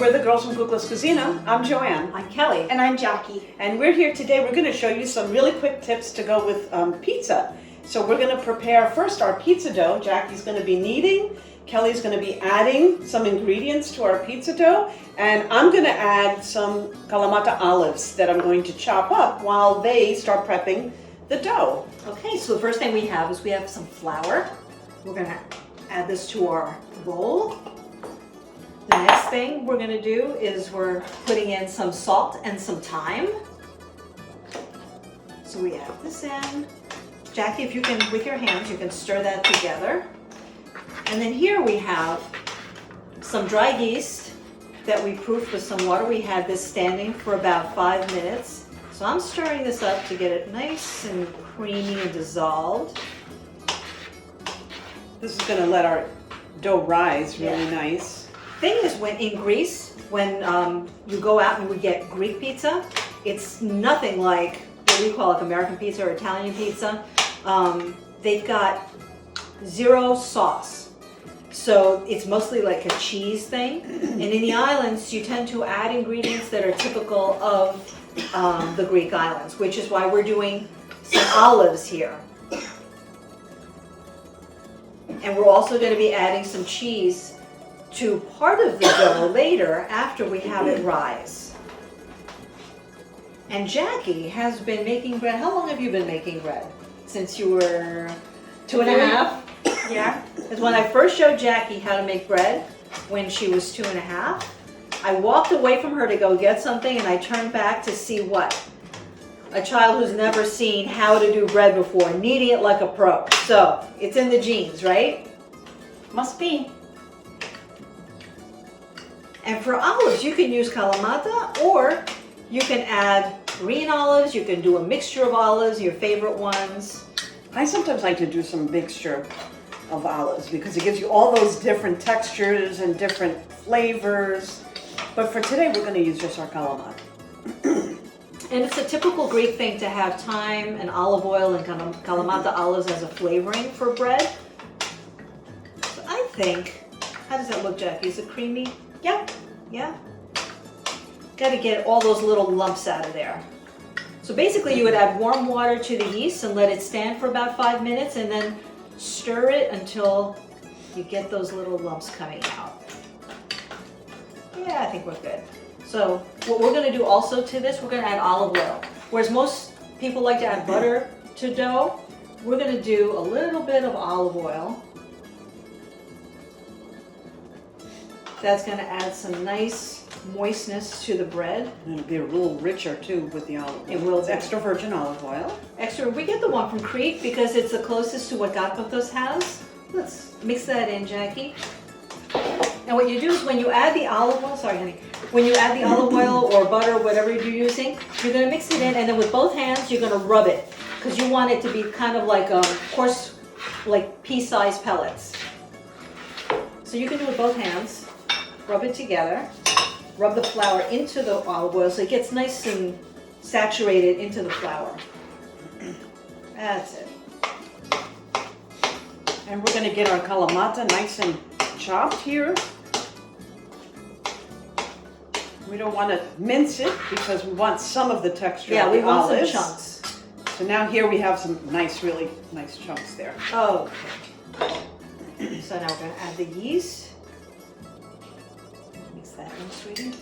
We're the girls from Cucla's Cucina. I'm Joanne. I'm Kelly. And I'm Jackie. And we're here today. We're going to show you some really quick tips to go with pizza. So we're going to prepare first our pizza dough. Jackie's going to be kneading. Kelly's going to be adding some ingredients to our pizza dough. And I'm going to add some Kalamata olives that I'm going to chop up while they start prepping the dough. Okay, so the first thing we have is we have some flour. We're going to add this to our bowl. The next thing we're going to do is we're putting in some salt and some thyme. So we add this in. Jackie, if you can, with your hands, you can stir that together. And then here we have some dry yeast that we proofed with some water. We had this standing for about 5 minutes. So I'm stirring this up to get it nice and creamy and dissolved. This is going to let our dough rise really nice. Thing is, when in Greece, when you go out and we get Greek pizza, it's nothing like what we call like American pizza or Italian pizza. They've got zero sauce. So it's mostly like a cheese thing. And in the islands, you tend to add ingredients that are typical of the Greek islands, which is why we're doing some olives here. And we're also going to be adding some cheese to part of the dough later after we have it rise. And Jackie has been making bread. How long have you been making bread? Since you were 2.5? Yeah. Because when I first showed Jackie how to make bread when she was 2.5, I walked away from her to go get something and I turned back to see what? A child who's never seen how to do bread before, kneading it like a pro. So it's in the genes, right? Must be. And for olives, you can use Kalamata or you can add green olives. You can do a mixture of olives, your favorite ones. I sometimes like to do some mixture of olives because it gives you all those different textures and different flavors. But for today, we're going to use just our Kalamata. And it's a typical Greek thing to have thyme and olive oil and Kalamata olives as a flavoring for bread. So I think, how does that look, Jackie? Is it creamy? Yeah. Yeah? Got to get all those little lumps out of there. So basically you would add warm water to the yeast and let it stand for about 5 minutes and then stir it until you get those little lumps coming out. Yeah, I think we're good. So what we're going to do also to this, we're going to add olive oil. Whereas most people like to add butter to dough, we're going to do a little bit of olive oil. That's going to add some nice moistness to the bread. And it'll be a little richer too with the olive oil. It will It's be. extra virgin olive oil. Extra, we get the one from Crete because it's the closest to what Karpathian has. Let's mix that in, Jackie. And what you do is when you add the olive oil, sorry honey, when you add the olive oil or butter, whatever you're using, you're going to mix it in and then with both hands you're going to rub it because you want it to be kind of like coarse, like pea-sized pellets. So you can do it with both hands, rub it together, rub the flour into the olive oil so it gets nice and saturated into the flour. That's it. And we're going to get our Kalamata nice and chopped here. We don't want to mince it because we want some of the texture Yeah, of we the want olives. some chunks. So now here we have some nice, really nice chunks there. Oh, okay. So now we're going to add the yeast. Mix that in, sweetie.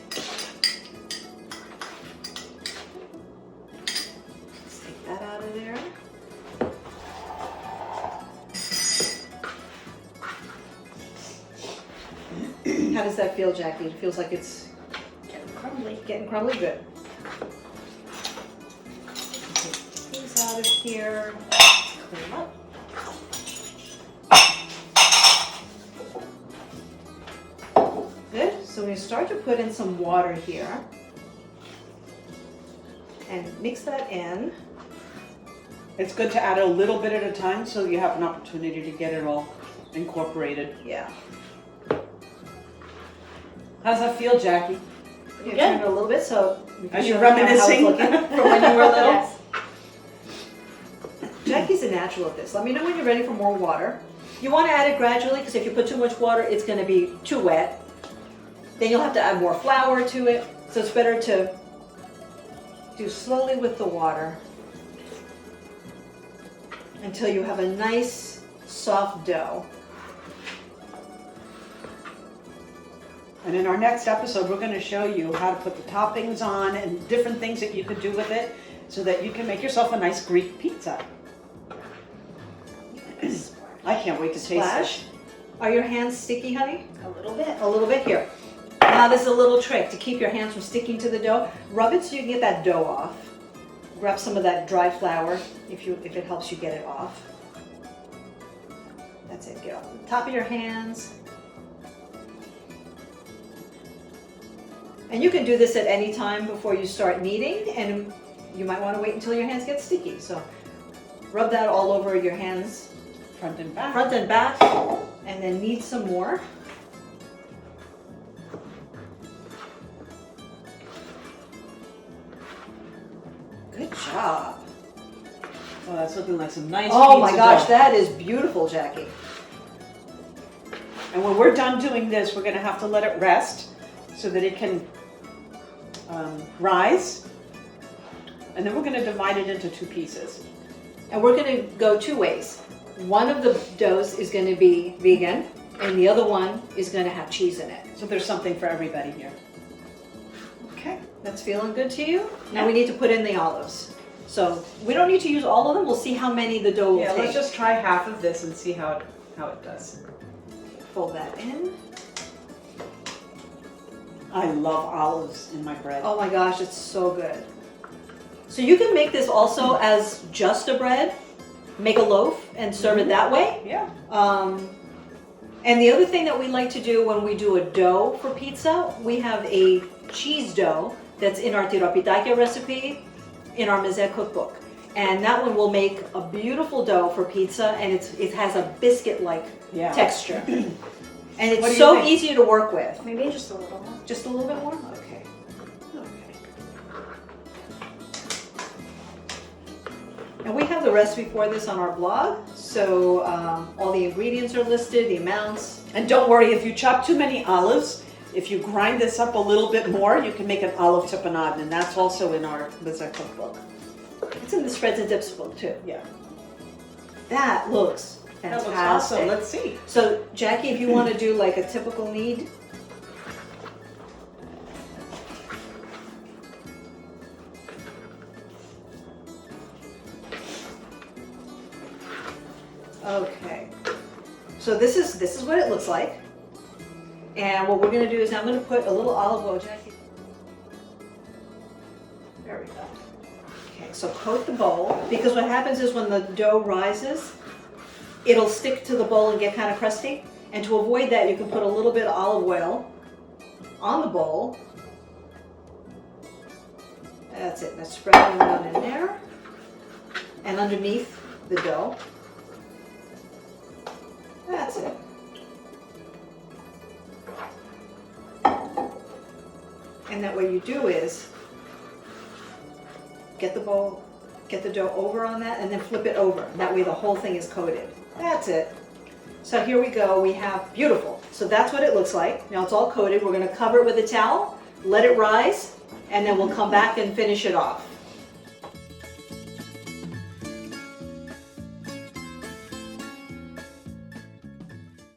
Let's take that out of there. How does that feel, Jackie? It feels like it's Getting crumbly. getting crumbly. Good. Take these out of here. Clean them up. Good. So we start to put in some water here and mix that in. It's good to add a little bit at a time so you have an opportunity to get it all incorporated. Yeah. How does that feel, Jackie? You turn it a little bit so we can Are you show how it's reminiscing looking from when you were little. Yes. Jackie's a natural at this. Let me know when you're ready for more water. You want to add it gradually because if you put too much water, it's going to be too wet. then you'll have to add more flour to it. So it's better to do slowly with the water until you have a nice soft dough. And in our next episode, we're going to show you how to put the toppings on and different things that you could do with it so that you can make yourself a nice Greek pizza. I can't wait to taste Splash. it. Are your hands sticky, honey? A little bit. A little bit here. Now this is a little trick to keep your hands from sticking to the dough. Rub it so you can get that dough off. Grab some of that dry flour if it helps you get it off. That's it. Get off the top of your hands. And you can do this at any time before you start kneading, and you might want to wait until your hands get sticky. So rub that all over your hands, Front and back. front and back, and then knead some more. Good job. Oh, that's looking like some nice Oh my pizza gosh, dough. that is beautiful, Jackie. And when we're done doing this, we're going to have to let it rest so that it can rise. And then we're going to divide it into 2 pieces. And we're going to go 2 ways. One of the doughs is going to be vegan, and the other one is going to have cheese in it. So there's something for everybody here. Okay, that's feeling good to you? Now we need to put in the olives. So we don't need to use all of them. We'll see how many the dough will Yeah, take. let's just try half of this and see how it does. Fold that in. I love olives in my bread. Oh my gosh, it's so good. So you can make this also as just a bread. Make a loaf and serve it that way. Yeah. And the other thing that we like to do when we do a dough for pizza, we have a cheese dough that's in our Karpathian recipe in our Mezze cookbook. And that one will make a beautiful dough for pizza, and it has a biscuit-like Yeah. texture. And What do it's you so think? easy to work with. Maybe just a little more. Just a little bit more? Okay. Okay. And we have the recipe for this on our blog, so all the ingredients are listed, the amounts. And don't worry, if you chop too many olives, if you grind this up a little bit more, you can make an olive tapenade, and that's also in our Mezze cookbook. It's in the spreads and dips book too. Yeah. That looks That fantastic. looks awesome. Let's see. So Jackie, if you want to do like a typical knead, okay. So this is what it looks like. And what we're going to do is I'm going to put a little olive oil, Jackie. There we go. Okay, so coat the bowl, because what happens is when the dough rises, it'll stick to the bowl and get kind of crusty. And to avoid that, you can put a little bit of olive oil on the bowl. That's it. Now spread it around in there and underneath the dough. That's it. And that what you do is get the dough over on that and then flip it over. That way the whole thing is coated. That's it. So here we go, we have, beautiful. So that's what it looks like. Now it's all coated. We're gonna cover it with a towel, let it rise, and then we'll come back and finish it off.